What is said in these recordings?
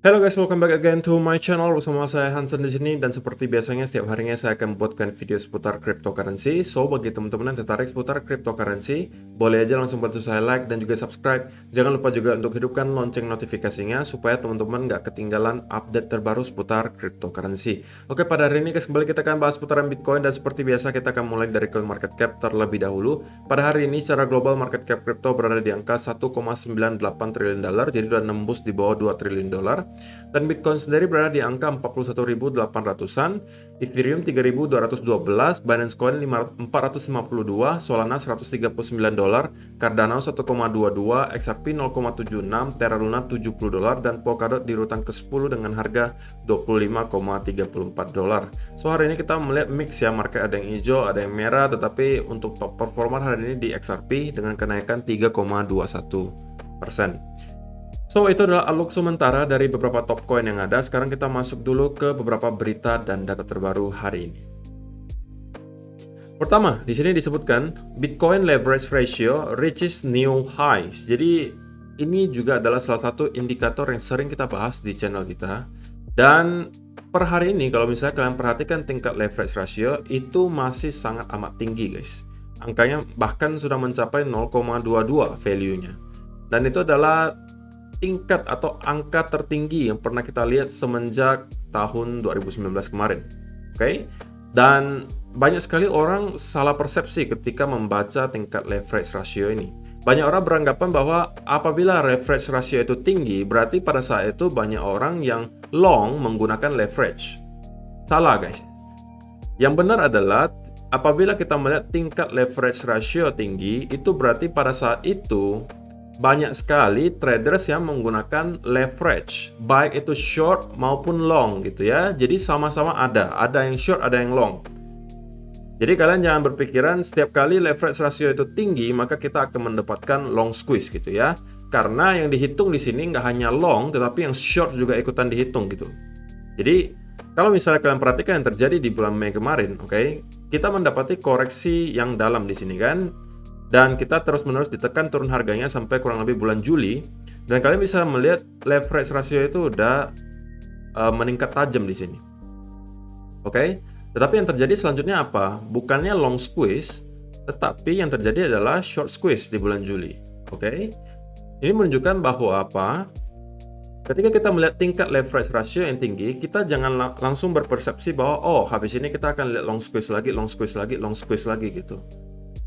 Halo guys, welcome back again to my channel. Bersama saya Hansen di sini, dan seperti biasanya setiap harinya saya akan membuatkan video seputar cryptocurrency. So bagi teman-teman yang tertarik seputar cryptocurrency, boleh aja langsung bantu saya like dan juga subscribe. Jangan lupa juga untuk hidupkan lonceng notifikasinya supaya teman-teman nggak ketinggalan update terbaru seputar cryptocurrency. Oke, pada hari ini guys, kembali kita akan bahas seputaran Bitcoin, dan seperti biasa kita akan mulai dari coin market cap terlebih dahulu. Pada hari ini secara global market cap crypto berada di angka 1,98 triliun dolar, jadi udah nembus di bawah 2 triliun dolar. Dan Bitcoin sendiri berada di angka 41.800-an, Ethereum 3.212, Binance Coin 452, Solana 139 dolar, Cardano 1,22, XRP 0,76, Terra Luna 70 dolar, dan Polkadot di urutan ke-10 dengan harga 25,34 dolar. So hari ini kita melihat mix ya, market ada yang hijau, ada yang merah, tetapi untuk top performer hari ini di XRP dengan kenaikan 3,21%. So, itu adalah outlook sementara dari beberapa top coin yang ada. Sekarang kita masuk dulu ke beberapa berita dan data terbaru hari ini. Pertama, di sini disebutkan Bitcoin leverage ratio reaches new highs. Jadi, ini juga adalah salah satu indikator yang sering kita bahas di channel kita. Dan per hari ini, kalau misalnya kalian perhatikan tingkat leverage ratio, itu masih sangat amat tinggi, guys. Angkanya bahkan sudah mencapai 0,22 value-nya. Dan itu adalah tingkat atau angka tertinggi yang pernah kita lihat semenjak tahun 2019 kemarin. Oke? Dan banyak sekali orang salah persepsi ketika membaca tingkat leverage ratio ini. Banyak orang beranggapan bahwa apabila leverage ratio itu tinggi, berarti pada saat itu banyak orang yang long menggunakan leverage. Salah, guys. Yang benar adalah apabila kita melihat tingkat leverage ratio tinggi, itu berarti pada saat itu banyak sekali traders yang menggunakan leverage, baik itu short maupun long gitu ya. Jadi sama-sama ada yang short, ada yang long. Jadi kalian jangan berpikiran setiap kali leverage ratio itu tinggi maka kita akan mendapatkan long squeeze gitu ya. Karena yang dihitung di sini nggak hanya long, tetapi yang short juga ikutan dihitung gitu. Jadi kalau misalnya kalian perhatikan yang terjadi di bulan Mei kemarin, oke, kita mendapati koreksi yang dalam di sini kan. Dan kita terus-menerus ditekan turun harganya sampai kurang lebih bulan Juli. Dan kalian bisa melihat leverage ratio itu udah meningkat tajam di sini. Oke? Tetapi yang terjadi selanjutnya apa? Bukannya long squeeze, tetapi yang terjadi adalah short squeeze di bulan Juli. Oke? Ini menunjukkan bahwa apa? Ketika kita melihat tingkat leverage ratio yang tinggi, kita jangan langsung berpersepsi bahwa oh, habis ini kita akan lihat long squeeze lagi, long squeeze lagi, long squeeze lagi gitu.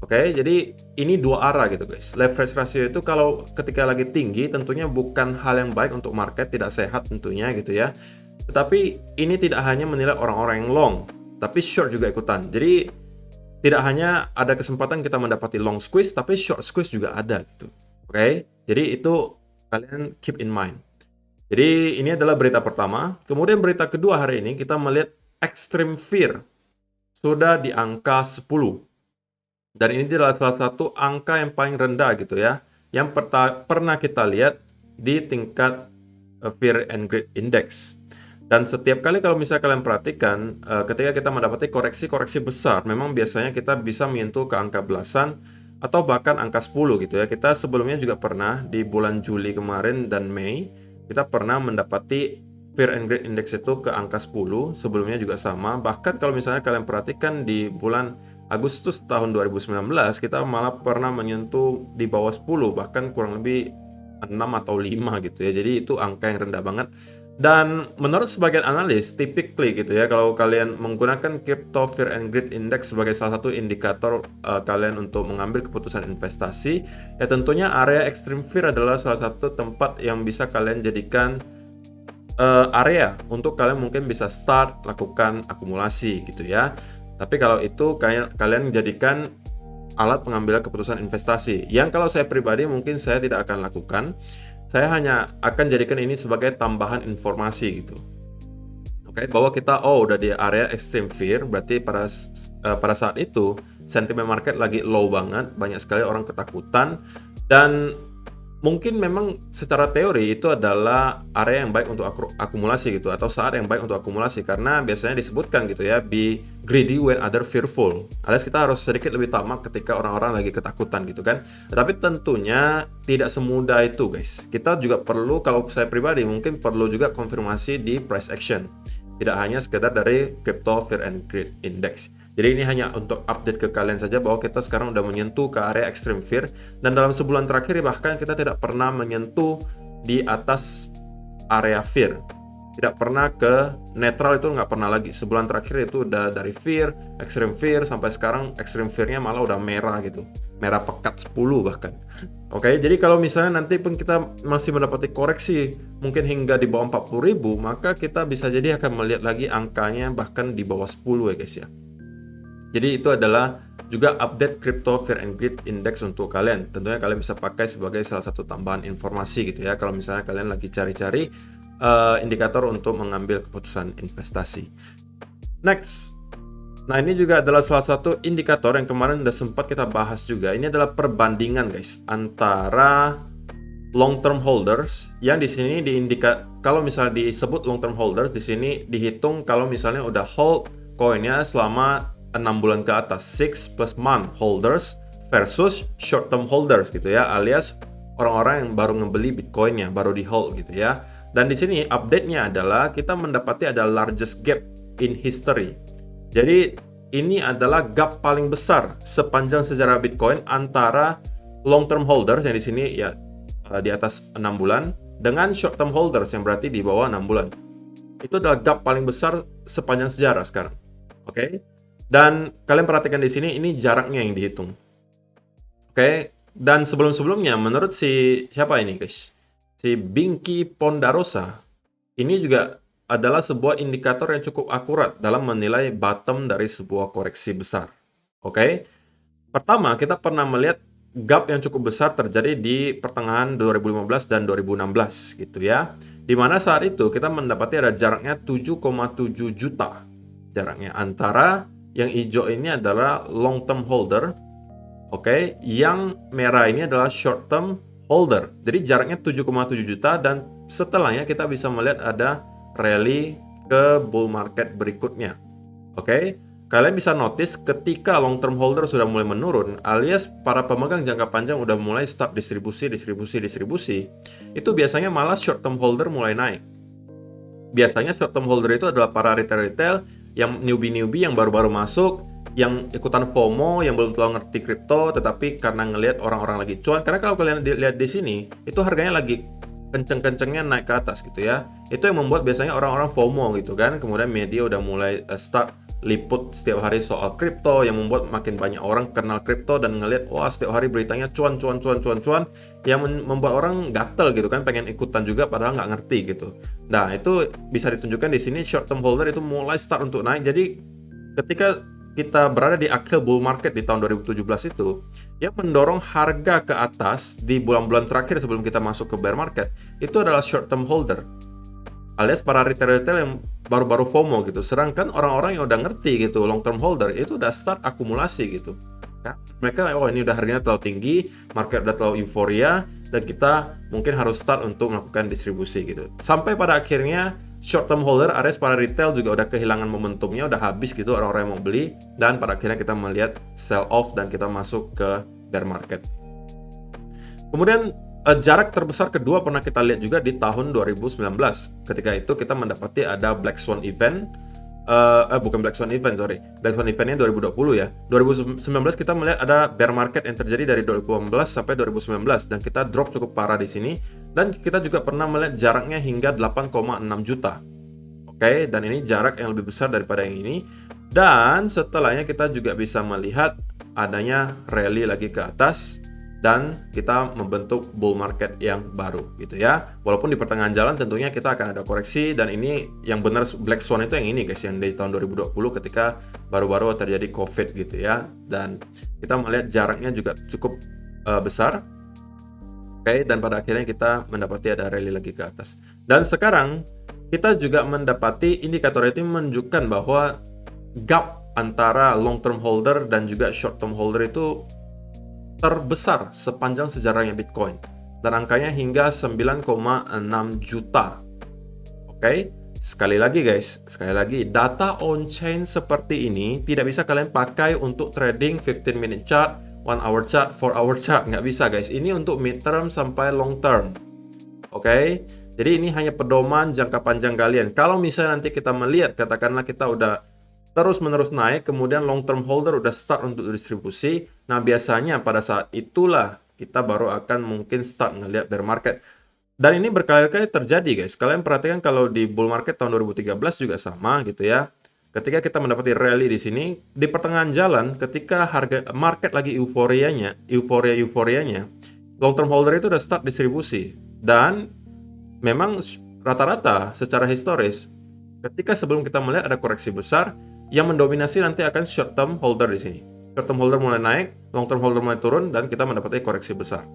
Oke, jadi ini dua arah gitu guys. Leverage ratio itu kalau ketika lagi tinggi tentunya bukan hal yang baik untuk market, tidak sehat tentunya gitu ya. Tetapi ini tidak hanya menilai orang-orang yang long, tapi short juga ikutan. Jadi tidak hanya ada kesempatan kita mendapati long squeeze, tapi short squeeze juga ada gitu. Oke, jadi itu kalian keep in mind. Jadi ini adalah berita pertama. Kemudian berita kedua hari ini kita melihat extreme fear sudah di angka 10. Dan ini adalah salah satu angka yang paling rendah gitu ya, yang pernah kita lihat di tingkat Fear and Greed Index. Dan setiap kali kalau misalnya kalian perhatikan, ketika kita mendapati koreksi-koreksi besar, memang biasanya kita bisa menyentuh ke angka belasan atau bahkan angka 10 gitu ya. Kita sebelumnya juga pernah di bulan Juli kemarin dan Mei, kita pernah mendapati Fear and Greed Index itu ke angka 10, sebelumnya juga sama. Bahkan kalau misalnya kalian perhatikan di bulan Agustus tahun 2019 kita malah pernah menyentuh di bawah 10, bahkan kurang lebih 6 atau 5 gitu ya. Jadi itu angka yang rendah banget. Dan menurut sebagian analis, typically gitu ya, kalau kalian menggunakan Crypto Fear and Greed Index sebagai salah satu indikator kalian untuk mengambil keputusan investasi, ya tentunya area extreme fear adalah salah satu tempat yang bisa kalian jadikan area untuk kalian mungkin bisa start lakukan akumulasi gitu ya. Tapi kalau itu kalian jadikan alat pengambilan keputusan investasi. Yang kalau saya pribadi mungkin saya tidak akan lakukan. Saya hanya akan jadikan ini sebagai tambahan informasi gitu. Oke, bahwa kita udah di area extreme fear, berarti pada saat itu sentimen market lagi low banget, banyak sekali orang ketakutan, dan mungkin memang secara teori itu adalah area yang baik untuk akumulasi gitu, atau saat yang baik untuk akumulasi, karena biasanya disebutkan gitu ya, be greedy when other fearful, alias kita harus sedikit lebih tamak ketika orang-orang lagi ketakutan gitu kan. Tapi tentunya tidak semudah itu guys, kita juga perlu, kalau saya pribadi mungkin perlu juga konfirmasi di price action, tidak hanya sekedar dari Crypto Fear and Greed Index. Jadi ini hanya untuk update ke kalian saja bahwa kita sekarang udah menyentuh ke area extreme fear, dan dalam sebulan terakhir bahkan kita tidak pernah menyentuh di atas area fear. Tidak pernah ke netral, itu nggak pernah lagi. Sebulan terakhir itu udah dari fear, extreme fear, sampai sekarang extreme fear-nya malah udah merah gitu. Merah pekat 10 bahkan. Oke, jadi kalau misalnya nanti pun kita masih mendapati koreksi mungkin hingga di bawah 40.000, maka kita bisa jadi akan melihat lagi angkanya bahkan di bawah 10 ya guys ya. Jadi itu adalah juga update Crypto Fear and Greed Index untuk kalian. Tentunya kalian bisa pakai sebagai salah satu tambahan informasi gitu ya, kalau misalnya kalian lagi cari-cari indikator untuk mengambil keputusan investasi. Next. Nah, ini juga adalah salah satu indikator yang kemarin udah sempat kita bahas juga. Ini adalah perbandingan guys antara long term holders yang di sini kalau misalnya disebut long term holders di sini dihitung kalau misalnya udah hold koinnya selama 6 bulan ke atas, 6 plus month holders versus short term holders gitu ya, alias orang-orang yang baru ngebeli Bitcoinnya, baru di hold gitu ya. Dan di sini update-nya adalah kita mendapati ada largest gap in history. Jadi ini adalah gap paling besar sepanjang sejarah Bitcoin antara long term holders yang di sini ya di atas 6 bulan dengan short term holders yang berarti di bawah 6 bulan. Itu adalah gap paling besar sepanjang sejarah sekarang. Oke. Dan kalian perhatikan di sini, ini jaraknya yang dihitung. Oke, dan sebelum-sebelumnya menurut siapa ini guys? Si Binky Pondarosa, ini juga adalah sebuah indikator yang cukup akurat dalam menilai bottom dari sebuah koreksi besar. Oke, pertama kita pernah melihat gap yang cukup besar terjadi di pertengahan 2015 dan 2016 gitu ya. Dimana saat itu kita mendapati ada jaraknya 7,7 juta. Jaraknya antara yang hijau ini adalah long term holder, oke, yang merah ini adalah short term holder. Jadi jaraknya 7,7 juta dan setelahnya kita bisa melihat ada rally ke bull market berikutnya. Oke, kalian bisa notice ketika long term holder sudah mulai menurun, alias para pemegang jangka panjang udah mulai start distribusi, itu biasanya malah short term holder mulai naik. Biasanya short term holder itu adalah para retail yang newbie yang baru-baru masuk, yang ikutan FOMO, yang belum terlalu ngerti kripto, tetapi karena ngelihat orang-orang lagi cuan. Karena kalau kalian lihat di sini, itu harganya lagi kenceng-kencengnya naik ke atas gitu ya. Itu yang membuat biasanya orang-orang FOMO gitu kan. Kemudian media udah mulai start liput setiap hari soal kripto, yang membuat makin banyak orang kenal kripto dan ngelihat wah setiap hari beritanya cuan, yang membuat orang gatel gitu kan, pengen ikutan juga padahal nggak ngerti gitu. Nah, itu bisa ditunjukkan di sini short term holder itu mulai start untuk naik. Jadi ketika kita berada di akhir bull market di tahun 2017 itu, yang mendorong harga ke atas di bulan-bulan terakhir sebelum kita masuk ke bear market, itu adalah short term holder, alias para retail yang baru-baru FOMO gitu. Sedangkan orang-orang yang udah ngerti gitu, long term holder, itu udah start akumulasi gitu. Ya, mereka, oh ini udah harganya terlalu tinggi, market udah terlalu euforia, dan kita mungkin harus start untuk melakukan distribusi gitu. Sampai pada akhirnya short term holder alias para retail juga udah kehilangan momentumnya, udah habis gitu orang-orang yang mau beli, dan pada akhirnya kita melihat sell off dan kita masuk ke bear market. Kemudian jarak terbesar kedua pernah kita lihat juga di tahun 2019. Ketika itu kita mendapati ada Black Swan event. Bukan Black Swan event, sorry. Black Swan eventnya 2020 ya. 2019 kita melihat ada bear market yang terjadi dari 2018 sampai 2019 dan kita drop cukup parah di sini. Dan kita juga pernah melihat jaraknya hingga 8,6 juta. Oke, dan ini jarak yang lebih besar daripada yang ini. Dan setelahnya kita juga bisa melihat adanya rally lagi ke atas dan kita membentuk bull market yang baru gitu ya. Walaupun di pertengahan jalan tentunya kita akan ada koreksi, dan ini yang benar Black Swan itu yang ini guys, yang di tahun 2020 ketika baru-baru terjadi COVID gitu ya. Dan kita melihat jaraknya juga cukup besar. Oke, dan pada akhirnya kita mendapati ada rally lagi ke atas. Dan sekarang kita juga mendapati indikator itu menunjukkan bahwa gap antara long term holder dan juga short term holder itu terbesar sepanjang sejarahnya Bitcoin. dan angkanya hingga 9,6 juta. Oke, sekali lagi guys, sekali lagi, data on-chain seperti ini tidak bisa kalian pakai untuk trading 15 minute chart, 1 hour chart, 4 hour chart, nggak bisa guys. Ini untuk mid term sampai long term. Oke, jadi ini hanya pedoman jangka panjang kalian. Kalau misalnya nanti kita melihat, katakanlah kita udah terus-menerus naik, kemudian long term holder udah start untuk distribusi, nah biasanya pada saat itulah kita baru akan mungkin start ngelihat bear market. Dan ini berkali-kali terjadi guys. Kalian perhatikan kalau di bull market tahun 2013 juga sama gitu ya. Ketika kita mendapati rally di sini, di pertengahan jalan ketika harga market lagi euforianya, long term holder itu udah start distribusi. Dan memang rata-rata secara historis, ketika sebelum kita melihat ada koreksi besar, yang mendominasi nanti akan short term holder di sini. Short term holder mulai naik, long term holder mulai turun, dan kita mendapati koreksi besar.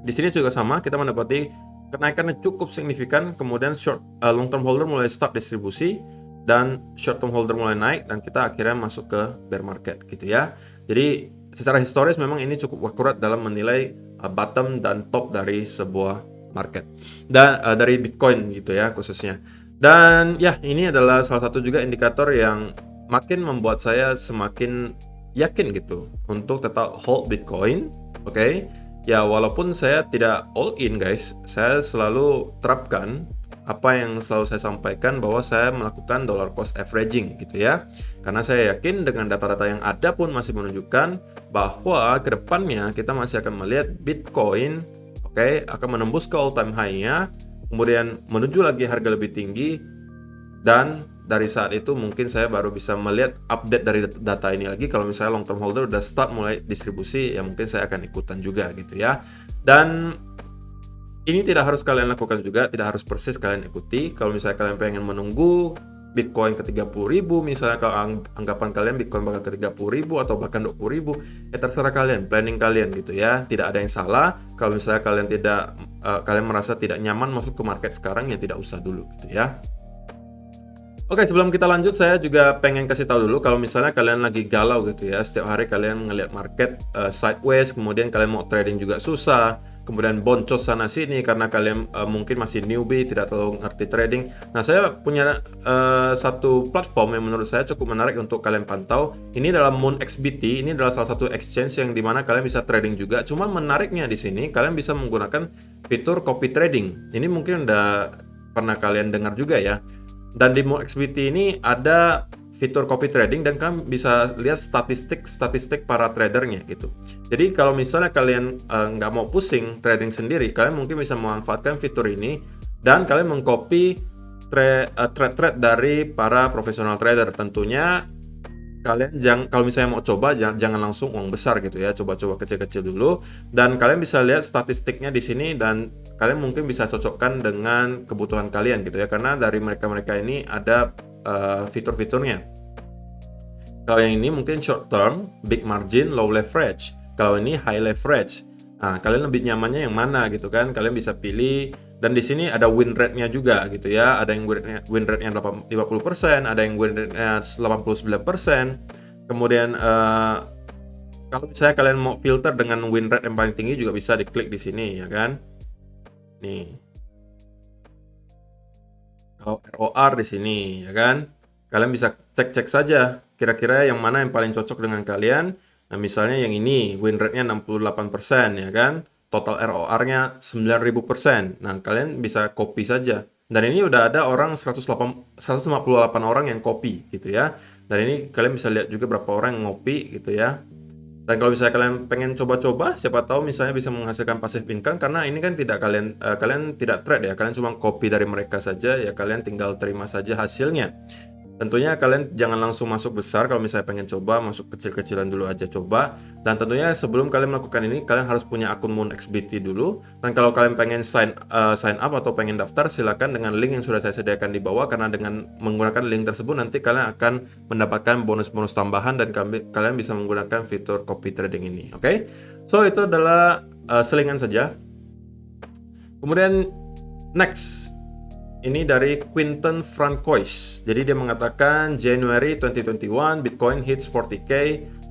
Di sini juga sama, kita mendapati kenaikan yang cukup signifikan, kemudian long term holder mulai start distribusi, dan short term holder mulai naik, dan kita akhirnya masuk ke bear market gitu ya. Jadi secara historis memang ini cukup akurat dalam menilai bottom dan top dari sebuah market, dan dari Bitcoin gitu ya khususnya. Dan ya, ini adalah salah satu juga indikator yang makin membuat saya semakin yakin gitu untuk tetap hold Bitcoin. Oke. Ya, walaupun saya tidak all in guys, saya selalu terapkan apa yang selalu saya sampaikan, bahwa saya melakukan dollar cost averaging gitu ya. Karena saya yakin dengan data-data yang ada pun masih menunjukkan bahwa kedepannya kita masih akan melihat Bitcoin akan menembus ke all time high-nya, kemudian menuju lagi harga lebih tinggi, dan dari saat itu mungkin saya baru bisa melihat update dari data ini lagi. Kalau misalnya long term holder udah start mulai distribusi, ya mungkin saya akan ikutan juga gitu ya. Dan ini tidak harus kalian lakukan juga, tidak harus persis kalian ikuti. Kalau misalnya kalian pengen menunggu Bitcoin ke 30.000, misalnya kalau anggapan kalian Bitcoin bakal ke 30.000 atau bahkan 20.000, ya terserah kalian, planning kalian gitu ya. Tidak ada yang salah. Kalau misalnya kalian merasa tidak nyaman masuk ke market sekarang, ya tidak usah dulu gitu ya. Oke, sebelum kita lanjut, saya juga pengen kasih tahu dulu kalau misalnya kalian lagi galau gitu ya, setiap hari kalian ngelihat market sideways, kemudian kalian mau trading juga susah, kemudian boncos sana sini karena kalian mungkin masih newbie, tidak terlalu ngerti trading. Nah, saya punya satu platform yang menurut saya cukup menarik untuk kalian pantau. Ini adalah MoonXBT, ini adalah salah satu exchange yang dimana kalian bisa trading juga. Cuman menariknya di sini, kalian bisa menggunakan fitur copy trading. Ini mungkin udah pernah kalian dengar juga ya. Dan di MoonXBT ini ada fitur copy trading, dan kalian bisa lihat statistik para tradernya gitu. Jadi kalau misalnya kalian nggak mau pusing trading sendiri, kalian mungkin bisa memanfaatkan fitur ini dan kalian mengcopy trade dari para profesional trader. Tentunya kalian kalau misalnya mau coba, jangan langsung uang besar gitu ya, coba-coba kecil-kecil dulu, dan kalian bisa lihat statistiknya di sini, dan kalian mungkin bisa cocokkan dengan kebutuhan kalian gitu ya, karena dari mereka ini ada fitur-fiturnya. Kalau yang ini mungkin short term, big margin, low leverage. Kalau ini high leverage. Nah, kalian lebih nyamannya yang mana gitu kan? Kalian bisa pilih. Dan di sini ada win rate-nya juga gitu ya. Ada yang win rate-nya 50%, ada yang win rate-nya 89%. Kemudian kalau misalnya kalian mau filter dengan win rate yang paling tinggi, juga bisa diklik di sini ya kan. Nih. Kalau ROR di sini ya kan. Kalian bisa cek-cek saja kira-kira yang mana yang paling cocok dengan kalian. Nah, misalnya yang ini win rate-nya 68% ya kan. Total ROR-nya 9.000%. Nah, kalian bisa copy saja. Dan ini udah ada orang 158 orang yang copy gitu ya. Dan ini kalian bisa lihat juga berapa orang yang ngopi gitu ya. Dan kalau misalnya kalian pengen coba-coba, siapa tahu misalnya bisa menghasilkan passive income, karena ini kan tidak kalian tidak trade ya, kalian cuma copy dari mereka saja ya, kalian tinggal terima saja hasilnya. Tentunya kalian jangan langsung masuk besar. Kalau misalnya pengen coba, masuk kecil-kecilan dulu aja coba. Dan tentunya sebelum kalian melakukan ini, kalian harus punya akun MoonXBT dulu. Dan kalau kalian pengen sign up atau pengen daftar, silakan dengan link yang sudah saya sediakan di bawah. Karena dengan menggunakan link tersebut, nanti kalian akan mendapatkan bonus-bonus tambahan, dan kalian bisa menggunakan fitur copy trading ini. Oke? So, itu adalah selingan saja. Kemudian next, Ini dari Quinton Francois. Jadi dia mengatakan January 2021 Bitcoin hits 40k,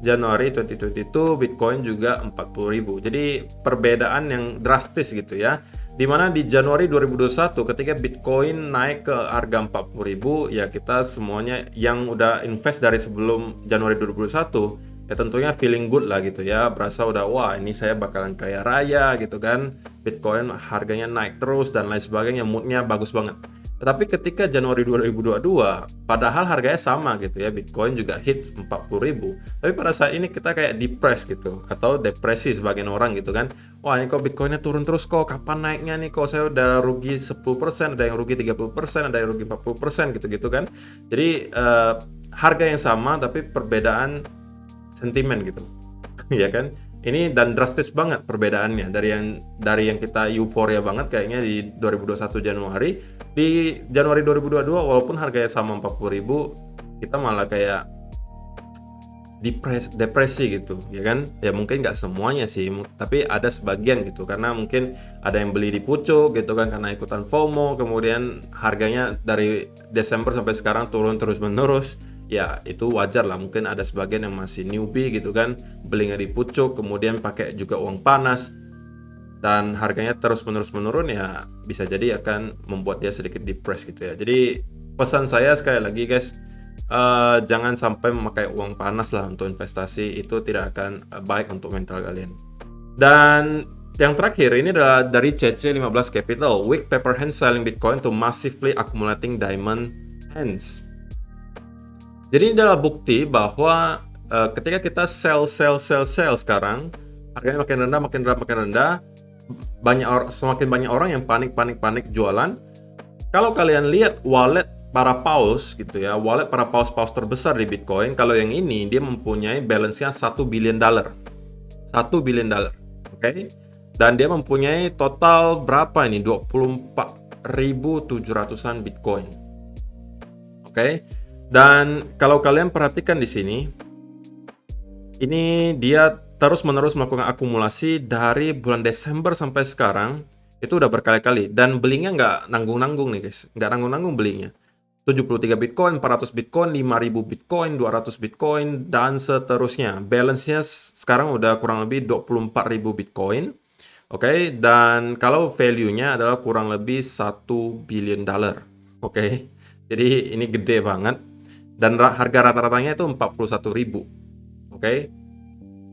Januari 2022 Bitcoin juga 40.000. Jadi perbedaan yang drastis gitu ya. Dimana di Januari 2021 ketika Bitcoin naik ke harga 40.000, ya kita semuanya yang udah invest dari sebelum Januari 2021 ya tentunya feeling good lah gitu ya, berasa udah wah ini saya bakalan kaya raya gitu kan, Bitcoin harganya naik terus dan lain sebagainya, moodnya bagus banget. Tetapi ketika Januari 2022 padahal harganya sama gitu ya, Bitcoin juga hits 40.000, tapi pada saat ini kita kayak depressed gitu atau depresi sebagian orang gitu kan, wah ini kok Bitcoinnya turun terus, kok kapan naiknya nih, kok saya udah rugi 10%, ada yang rugi 30%, ada yang rugi 40% gitu-gitu kan. Jadi harga yang sama tapi perbedaan sentimen gitu. Ya kan, ini dan drastis banget perbedaannya dari yang kita euforia banget kayaknya di 2021 Januari, di Januari 2022 walaupun harganya sama 40.000 kita malah kayak depresi gitu ya kan. Ya mungkin nggak semuanya sih, tapi ada sebagian gitu, karena mungkin ada yang beli di pucuk gitu kan karena ikutan FOMO, kemudian harganya dari Desember sampai sekarang turun terus menerus. Ya itu wajar lah, mungkin ada sebagian yang masih newbie gitu kan, belinya di pucuk kemudian pakai juga uang panas dan harganya terus menerus menurun, ya bisa jadi akan membuat dia sedikit depressed gitu ya. Jadi pesan saya sekali lagi guys, jangan sampai memakai uang panas lah untuk investasi, itu tidak akan baik untuk mental kalian. Dan yang terakhir ini adalah dari CC15 Capital, weak paper hands selling Bitcoin to massively accumulating diamond hands. Jadi ini adalah bukti bahwa ketika kita sell sekarang, harganya makin rendah, semakin banyak orang yang panik jualan. Kalau kalian lihat wallet para paus gitu ya, wallet para paus terbesar di Bitcoin, kalau yang ini dia mempunyai balance-nya $1 billion. $1 billion. Oke. Dan dia mempunyai total berapa ini? 24.700-an Bitcoin. Oke. Dan kalau kalian perhatikan di sini, ini dia terus-menerus melakukan akumulasi dari bulan Desember sampai sekarang, itu udah berkali-kali. Dan belinya nggak nanggung-nanggung nih guys, nggak nanggung-nanggung belinya. 73 Bitcoin, 400 Bitcoin, 5.000 Bitcoin, 200 Bitcoin, dan seterusnya. Balance-nya sekarang udah kurang lebih 24.000 Bitcoin. Oke, dan kalau value-nya adalah kurang lebih $1 billion. Oke, jadi ini gede banget. Dan harga rata-ratanya itu 41.000. Oke.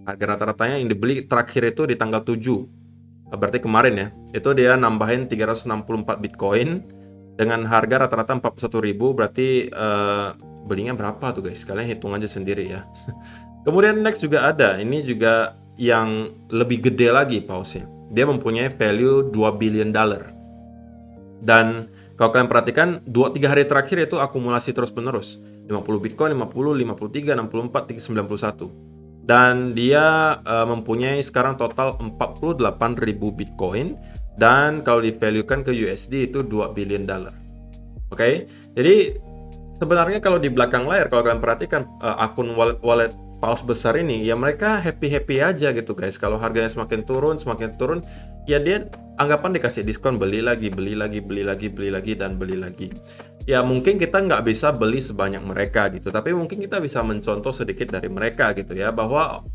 Harga rata-ratanya yang dibeli terakhir itu di tanggal 7. Berarti kemarin ya. Itu dia nambahin 364 Bitcoin dengan harga rata-rata 41.000, berarti belinya berapa tuh guys? Kalian hitung aja sendiri ya. Kemudian next juga ada, ini juga yang lebih gede lagi pausnya. Dia mempunyai value $2 billion. Dan kalau kalian perhatikan 2-3 hari terakhir itu akumulasi terus-menerus. 50 Bitcoin, 50, 53, 64, 91. Dan dia mempunyai sekarang total 48.000 Bitcoin, dan kalau di-valuekan ke USD itu $2 billion. Oke. Jadi sebenarnya kalau di belakang layar kalau kalian perhatikan akun wallet paus besar ini, ya mereka happy aja gitu guys. Kalau harganya semakin turun, ya dia anggapan dikasih diskon, beli lagi, dan beli lagi. Ya mungkin kita nggak bisa beli sebanyak mereka gitu, tapi mungkin kita bisa mencontoh sedikit dari mereka gitu ya, bahwa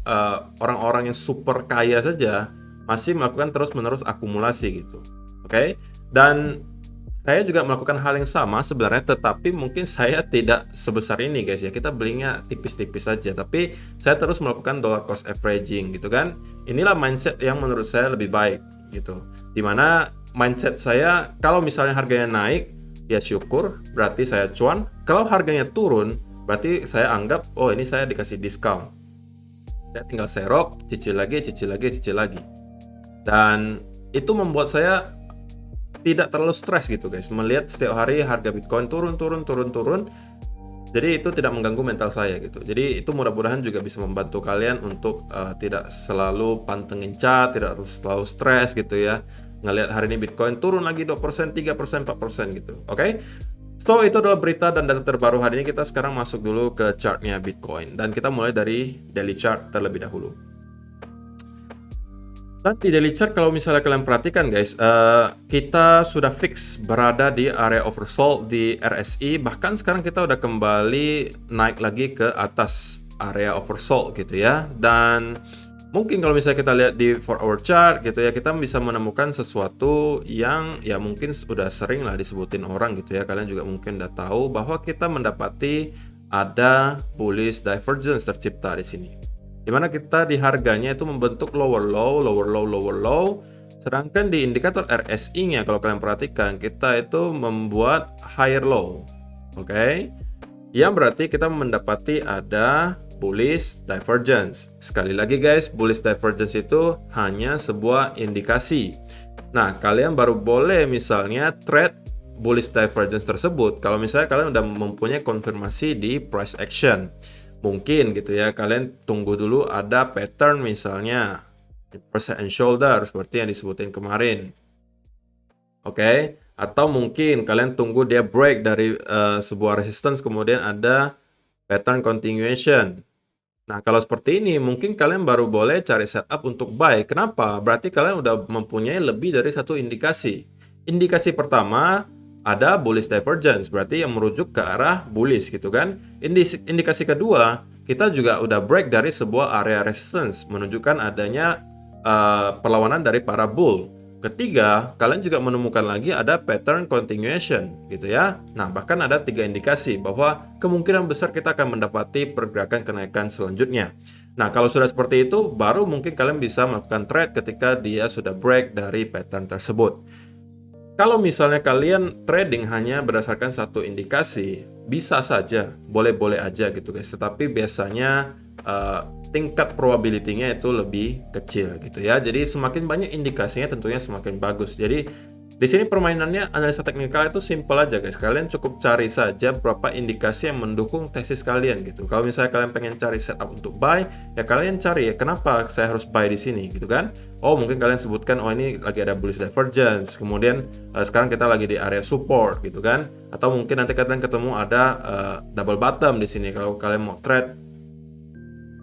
orang-orang yang super kaya saja masih melakukan terus-menerus akumulasi gitu. Oke. Dan saya juga melakukan hal yang sama sebenarnya, tetapi mungkin saya tidak sebesar ini guys ya. Kita belinya tipis-tipis saja, tapi saya terus melakukan dollar cost averaging gitu kan. Inilah mindset yang menurut saya lebih baik gitu. Dimana mindset saya, kalau misalnya harganya naik, ya syukur, berarti saya cuan. Kalau harganya turun, berarti saya anggap, oh ini saya dikasih diskon. Saya tinggal serok, cicil lagi. Dan itu membuat saya tidak terlalu stres gitu guys, melihat setiap hari harga Bitcoin turun. Jadi itu tidak mengganggu mental saya gitu. Jadi itu mudah-mudahan juga bisa membantu kalian untuk tidak selalu pantengin chart, tidak selalu stres gitu ya, ngelihat hari ini Bitcoin turun lagi 2%, 3%, 4% gitu. Oke? So itu adalah berita dan data terbaru hari ini. Kita sekarang masuk dulu ke chartnya Bitcoin, dan kita mulai dari daily chart terlebih dahulu. Dan di daily chart kalau misalnya kalian perhatikan guys, kita sudah fix berada di area oversold di RSI, bahkan sekarang kita udah kembali naik lagi ke atas area oversold gitu ya. Dan mungkin kalau misalnya kita lihat di 4 hour chart gitu ya, kita bisa menemukan sesuatu yang ya mungkin sudah sering lah disebutin orang gitu ya. Kalian juga mungkin udah tahu bahwa kita mendapati ada bullish divergence tercipta di sini, dimana kita di harganya itu membentuk lower low, lower low, lower low. Sedangkan di indikator RSI-nya kalau kalian perhatikan, kita itu membuat higher low. Oke. Yang berarti kita mendapati ada bullish divergence. Sekali lagi guys, bullish divergence itu hanya sebuah indikasi. Nah, kalian baru boleh misalnya trade bullish divergence tersebut kalau misalnya kalian udah mempunyai konfirmasi di price action. Mungkin gitu ya, kalian tunggu dulu ada pattern misalnya inverse and shoulder seperti yang disebutin kemarin. Oke, atau mungkin kalian tunggu dia break dari sebuah resistance kemudian ada pattern continuation. Nah, kalau seperti ini mungkin kalian baru boleh cari setup untuk buy. Kenapa? Berarti kalian udah mempunyai lebih dari satu indikasi. Indikasi pertama ada bullish divergence, berarti yang merujuk ke arah bullish gitu kan. Indikasi kedua, kita juga udah break dari sebuah area resistance, menunjukkan adanya perlawanan dari para bull. Ketiga, kalian juga menemukan lagi ada pattern continuation gitu ya. Nah, bahkan ada 3 indikasi bahwa kemungkinan besar kita akan mendapati pergerakan kenaikan selanjutnya. Nah, kalau sudah seperti itu, baru mungkin kalian bisa melakukan trade ketika dia sudah break dari pattern tersebut. Kalau misalnya kalian trading hanya berdasarkan satu indikasi, bisa saja, boleh-boleh aja gitu guys. Tetapi biasanya tingkat probability-nya itu lebih kecil gitu ya. Jadi semakin banyak indikasinya tentunya semakin bagus. Jadi di sini permainannya analisa teknikal itu simple aja guys. Kalian cukup cari saja berapa indikasi yang mendukung tesis kalian gitu. Kalau misalnya kalian pengen cari setup untuk buy, ya kalian cari ya kenapa saya harus buy di sini gitu kan. Oh, mungkin kalian sebutkan oh ini lagi ada bullish divergence. Kemudian sekarang kita lagi di area support gitu kan. Atau mungkin nanti kalian ketemu ada double bottom di sini kalau kalian mau trade.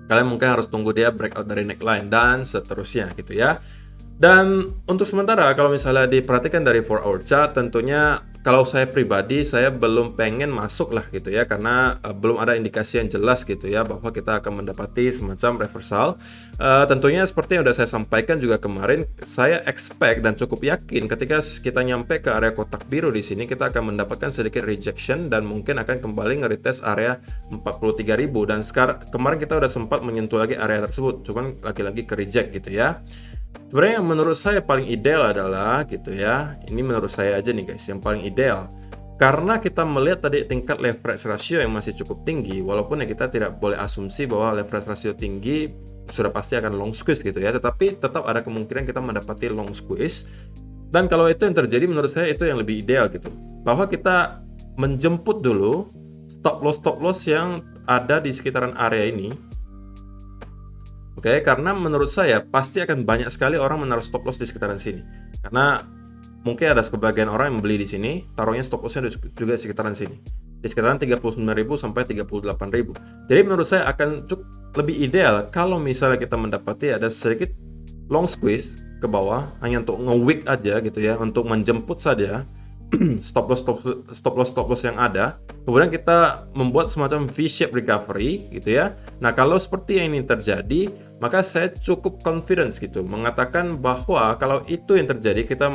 Kalian mungkin harus tunggu dia breakout dari neckline dan seterusnya gitu ya. Dan untuk sementara kalau misalnya diperhatikan dari 4 hour chart, tentunya kalau saya pribadi saya belum pengen masuk lah gitu ya, karena belum ada indikasi yang jelas gitu ya bahwa kita akan mendapati semacam reversal. Tentunya seperti yang udah saya sampaikan juga kemarin, saya expect dan cukup yakin ketika kita nyampe ke area kotak biru di sini kita akan mendapatkan sedikit rejection dan mungkin akan kembali nge-retest area 43.000, dan sekarang kemarin kita udah sempat menyentuh lagi area tersebut, cuman lagi-lagi ke reject gitu ya. Sebenarnya yang menurut saya paling ideal adalah gitu ya, ini menurut saya aja nih guys, yang paling ideal karena kita melihat tadi tingkat leverage ratio yang masih cukup tinggi, walaupun ya kita tidak boleh asumsi bahwa leverage ratio tinggi sudah pasti akan long squeeze gitu ya, tetapi tetap ada kemungkinan kita mendapati long squeeze. Dan kalau itu yang terjadi, menurut saya itu yang lebih ideal gitu, bahwa kita menjemput dulu stop loss yang ada di sekitaran area ini. Oke, karena menurut saya pasti akan banyak sekali orang menaruh stop loss di sekitaran sini. Karena mungkin ada sebagian orang yang membeli di sini, taruhnya stop lossnya juga di sekitaran sini. Di sekitaran 39.000 sampai 38.000. Jadi menurut saya akan cukup lebih ideal kalau misalnya kita mendapati ada sedikit long squeeze ke bawah, hanya untuk nge-wick aja gitu ya, untuk menjemput saja stop loss yang ada. Kemudian kita membuat semacam V-shape recovery gitu ya. Nah, kalau seperti yang ini terjadi, maka saya cukup confidence gitu mengatakan bahwa kalau itu yang terjadi, kita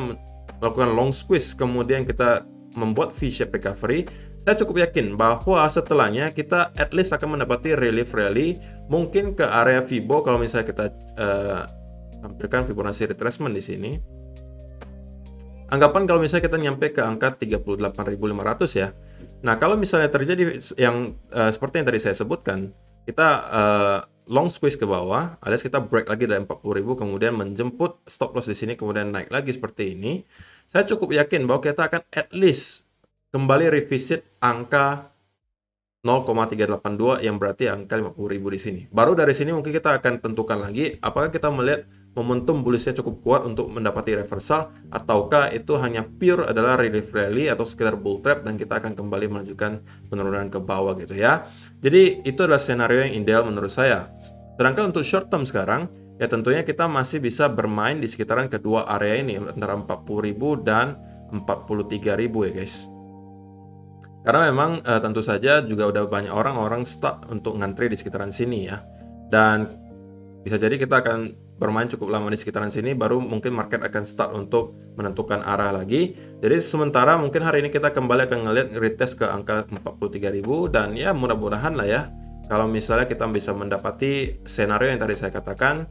melakukan long squeeze kemudian kita membuat V-shape recovery, saya cukup yakin bahwa setelahnya kita at least akan mendapati relief rally mungkin ke area Fibo. Kalau misalnya kita tampilkan Fibonacci retracement di sini, anggapan kalau misalnya kita nyampe ke angka 38.500 ya. Nah, kalau misalnya terjadi yang seperti yang tadi saya sebutkan, kita long squeeze ke bawah, alias kita break lagi dari 40.000 kemudian menjemput stop loss di sini kemudian naik lagi seperti ini, saya cukup yakin bahwa kita akan at least kembali revisit angka 0,382 yang berarti angka 50.000 di sini. Baru dari sini mungkin kita akan tentukan lagi apakah kita melihat momentum bullishnya cukup kuat untuk mendapati reversal, ataukah itu hanya pure adalah relief rally atau sekedar bull trap dan kita akan kembali melanjutkan penurunan ke bawah gitu ya. Jadi itu adalah skenario yang ideal menurut saya. Sedangkan untuk short term sekarang, ya tentunya kita masih bisa bermain di sekitaran kedua area ini antara 40.000 dan 43.000 ya guys. Karena memang tentu saja juga udah banyak orang start untuk ngantri di sekitaran sini ya. Dan bisa jadi kita akan bermain cukup lama di sekitaran sini, baru mungkin market akan start untuk menentukan arah lagi. Jadi sementara mungkin hari ini kita kembali akan ngelihat retest ke angka 43.000 dan ya mudah-mudahan lah ya. Kalau misalnya kita bisa mendapati senario yang tadi saya katakan,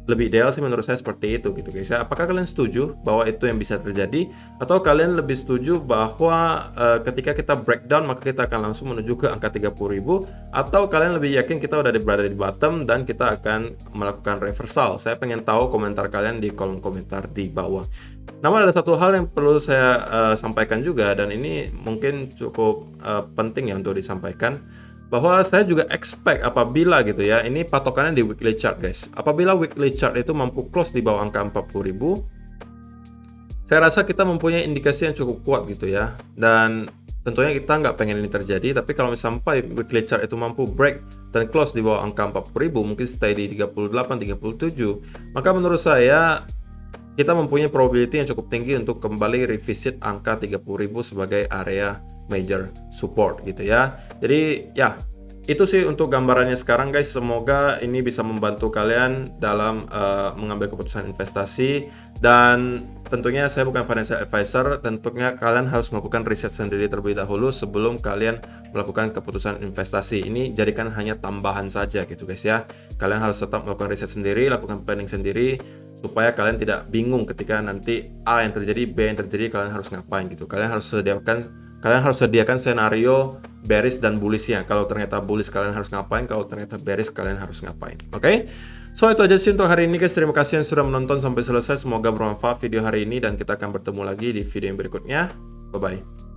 lebih ideal sih menurut saya seperti itu gitu guys ya. Apakah kalian setuju bahwa itu yang bisa terjadi, atau kalian lebih setuju bahwa ketika kita breakdown maka kita akan langsung menuju ke angka 30.000, atau kalian lebih yakin kita udah berada di bottom dan kita akan melakukan reversal? Saya pengen tahu komentar kalian di kolom komentar di bawah. Namun ada satu hal yang perlu saya sampaikan juga, dan ini mungkin cukup penting ya untuk disampaikan, bahwa saya juga expect apabila gitu ya, ini patokannya di weekly chart guys, apabila weekly chart itu mampu close di bawah angka 40.000, saya rasa kita mempunyai indikasi yang cukup kuat gitu ya. Dan tentunya kita nggak pengen ini terjadi, tapi kalau sampai weekly chart itu mampu break dan close di bawah angka 40.000, mungkin stay di 38, 37, maka menurut saya kita mempunyai probability yang cukup tinggi untuk kembali revisit angka 30.000 sebagai area major support gitu ya. Jadi ya, itu sih untuk gambarannya sekarang guys. Semoga ini bisa membantu kalian dalam mengambil keputusan investasi. Dan tentunya saya bukan financial advisor, tentunya kalian harus melakukan riset sendiri terlebih dahulu sebelum kalian melakukan keputusan investasi. Ini jadikan hanya tambahan saja gitu guys ya. Kalian harus tetap melakukan riset sendiri, lakukan planning sendiri, supaya kalian tidak bingung ketika nanti A yang terjadi, B yang terjadi, kalian harus ngapain gitu. Kalian harus sediakan senario bearish dan bullishnya. Kalau ternyata bullish kalian harus ngapain, kalau ternyata bearish kalian harus ngapain. Oke? So itu aja sih untuk hari ini guys. Terima kasih yang sudah menonton sampai selesai. Semoga bermanfaat video hari ini dan kita akan bertemu lagi di video yang berikutnya. Bye bye.